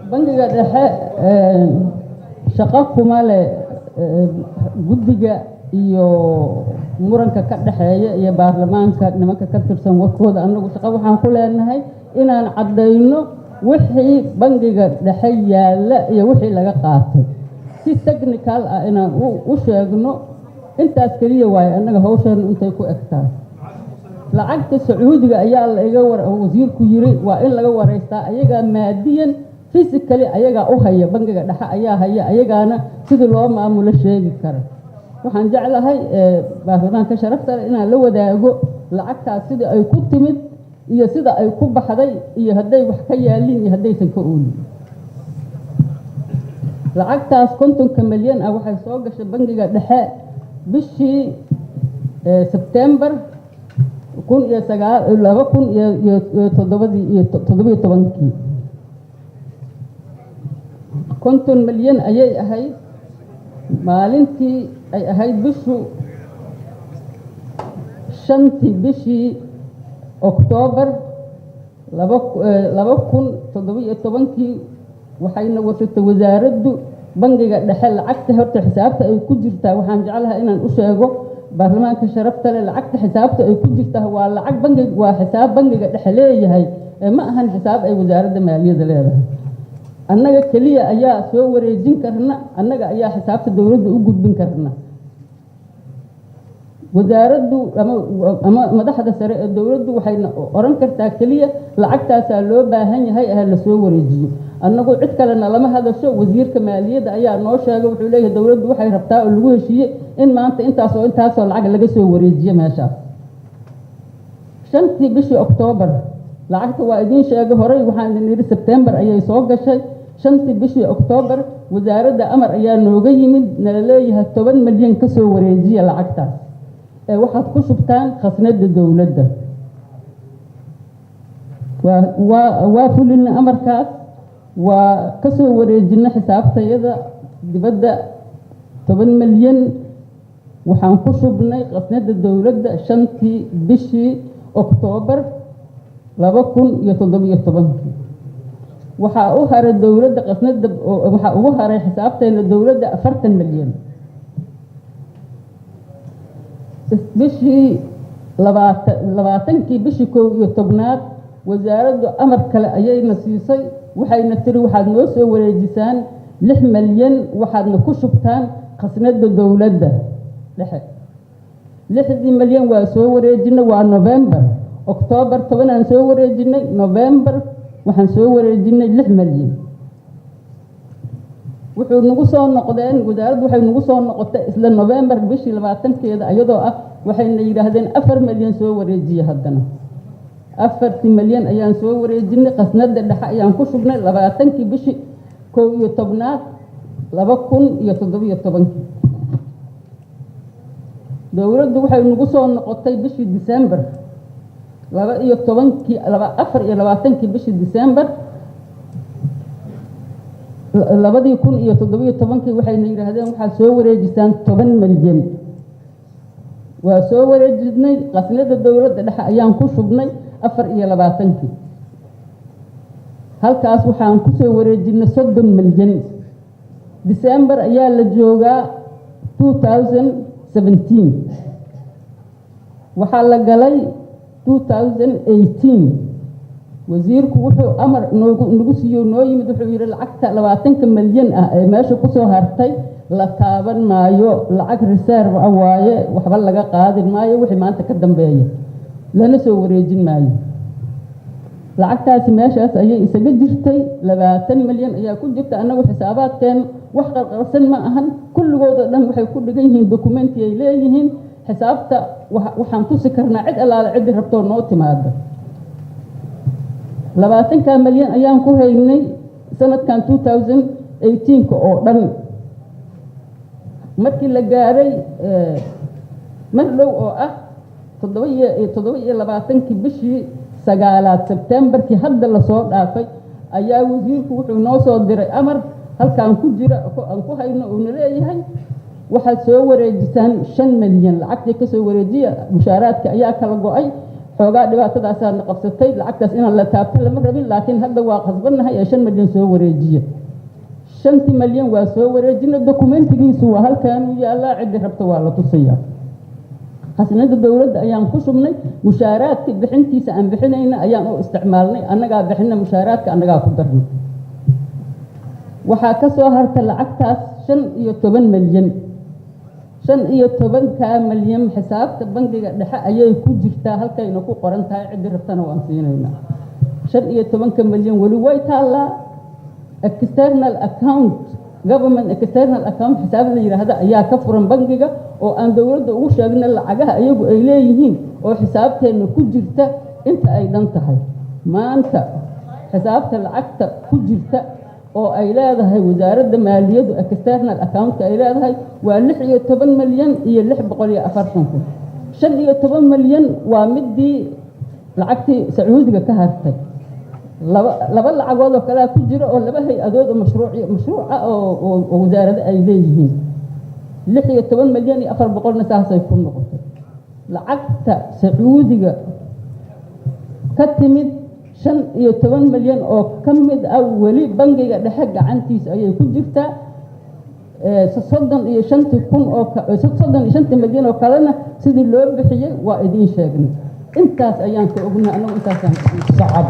bangiga dhexe shaqo kuma leh guddiga iyo muranka ka dhexeeya iyo baarlamaanka nimanka ka tirsan warkooda. annagu shaqo waxaan ku leenahay inaan caddayno wixii bangiga dhexe yaalla iyo wixii laga qaatay si technical ah inaan u sheegno. intaas keliya waaye annaga hawsheenu intay ku egtahay. lacagta sacuudiga ayaa wasiirku yiri waa in laga wareystaa ayagaa maadiyan physically ayagaa u haya, bangiga dhexe ayaa haya, ayagaana sidii loo maamulo sheegi kara. waxaan jeclahay baarlamaanka sharafta leh inaan la wadaago lacagtaas sida ay ku timid iyo sida ay ku baxday iyo hadday wax ka yaalin iyo haddaysan ka oolin. lacagtaas 50 milyan ah waxay soo gashay bangiga dhexe bishii September 2017. 50 milyan ayay ahayd maalintii ay ahayd bishu 5 bishii October 2017 waxayna wasatay wasaaraddu bangiga dhexe lacagta horta xisaabta ay ku jirtaa. waxaan jeclahay inaan u sheego baarlamaanka sharafta leh lacagta xisaabta ay ku jirtaa waa lacag bangiga, waa xisaab bangiga dhexe leeyahay, ma ahan xisaab ay wasaaradda maaliyadda leedahay. annaga keliya ayaa soo wareejin karna, annaga ayaa xisaabta dowladda u gudbin karna. wasaaraddu ama madaxda sare ee dowladdu waxayna oran kartaa keliya lacagtaasaa loo baahan yahay la soo wareejiyo. annagu cid kalena lama hadasho. wasiirka maaliyadda ayaa noo sheegay, wuxuu leeyahay dowladdu waxay rabtaa oo lagu heshiiyey in maanta intaasoo lacag laga soo wareejiyo meeshaas. 5 bishii October lacagta waa idiin sheegay horey, waxaan idin yidhi September ayay soo gashay. 5 bishii October wasaaradda amar ayaa nooga yimid nala leeyahay 10 milyan ka soo wareejiya lacagtaas waxaad ku shubtaan khasnada dowladda. waa fulina amarkaas, waa ka soo wareejina xisaabtayada dibadda 10 milyan waxaan ku shubnay khasnada dowladda 5 bishii October 2017. waxaa u haray dowladda khasnada, waxaa ugu haray xisaabteena dowladda 40 milyan. bishii 20 bishii 11 wasaaraddu amar kale ayayna siisay, waxayna tiri waxaad noo soo wareejisaan 6 milyan waxaadna ku shubtaan khasnada dowladda dhexe. 6 milyan waa soo wareejinay, waa November. October 10 aan soo wareejinay, November waxaan soo wareejinay 6 milyan. wuxuu nagu soo noqdeen wasaaraddu waxay nagu soo noqotay isla November bishii 20keeda ayadoo ah waxayna yiraahdeen 4 milyan soo wareejiya. haddana 4 milyan ayaan soo wareejinay khasnada dhexe ayaan ku shubnay 20 bishii 11 2017. dowladdu waxay nagu soo noqotay bishii December 24 bishii December 2017 waxayna yiraahdeen waxaad soo wareejisaan 10 milyan. waa soo wareejinay khasnada dowladda dhexe ayaan ku shubnay 24. halkaas waxaan ku soo wareejinay 30 milyan. December ayaa la joogaa 2017. waxaa la galay 2018. wasiirku wuxuu amar nagu siiyo noo yimid, wuxuu yiri lacagta 20 milyan ah ee meesha ku soo hartay la taaban maayo, lacag reserve ah waaye, waxba laga qaadin maayo, wixii maanta ka dambeeya lana soo wareejin maayo. lacagtaasi meeshaas ayay isaga jirtay. 20 milyan ayaa ku jirta. annagu xisaabaadkeen wax qarqarsan ma ahan, kulligooda dhan waxay ku dhigan yihiin dokumenti ay leeyihiin. xisaabta waxaan tusi karnaa cid allaale cidii rabtoo noo timaada. 20 milyan ayaan ku haynay sanadkan 2018 oo dhan. markii la gaaray mar dhow oo ah 27 bishii 9 Septemberkii hadda la soo dhaafay ayaa wasiirku wuxuu noo soo diray amar halkaan ku jira aan ku hayno oo leeyahay waxaad soo wareejisaan 5 milyan. lacagtii ka soo wareejiya mushaaraadka ayaa kala go'ay, xoogaa dhibaatadaasaa na qabsatay lacagtaas inaan la taabto lama rabin laakiin hadda waa qasbannahay ee 5 milyan soo wareejiya 5 milyan waa soo wareejina dokumentigiisu waa halkaan u yaallaa ciddi rabta waa la tusayaa khasnada dowladda ayaan ku subnay mushaaraadka bixintiisa aan bixinayna ayaan u isticmaalnay annagaa bixina mushaaraadka annagaa ku darnay waxaa ka soo harta lacagtaas 15 milyan 15 milyan xisaabta bangiga dhexe ayay ku jirtaa halkayna ku qoran tahay ciddi rabtana waan siinaynaa 15 milyan weli way taallaa external account government external account xisaab la yiraahdo ayaa ka furan bangiga oo aan dawladda ugu sheegna lacagaha ayagu ay leeyihiin oo xisaabteena ku jirta inta ay dhan tahay maanta xisaabta lacagta ku jirta oo ay leedahay wasaaradda maaliyadda external account ay leedahay waa 16 milyan iyo 640 15 milyan waa midii lacagtii Sacuudiga ka hartay laba lacagood oo kala ku jira oo laba hay-adood oo mashruuca oo wasaaradda ay leeyihiin 16 milyan iyo 400 saasay ku noqotay lacagta Sacuudiga ka timid 15 milyan oo ka mid ah weli bangiga dhexe gacantiisa ayay ku jirtaa 35 milyan oo kalena sidii loo bixiyay waa idin sheegnay intaas ayaan ka ognaa anagu intaasaan sacab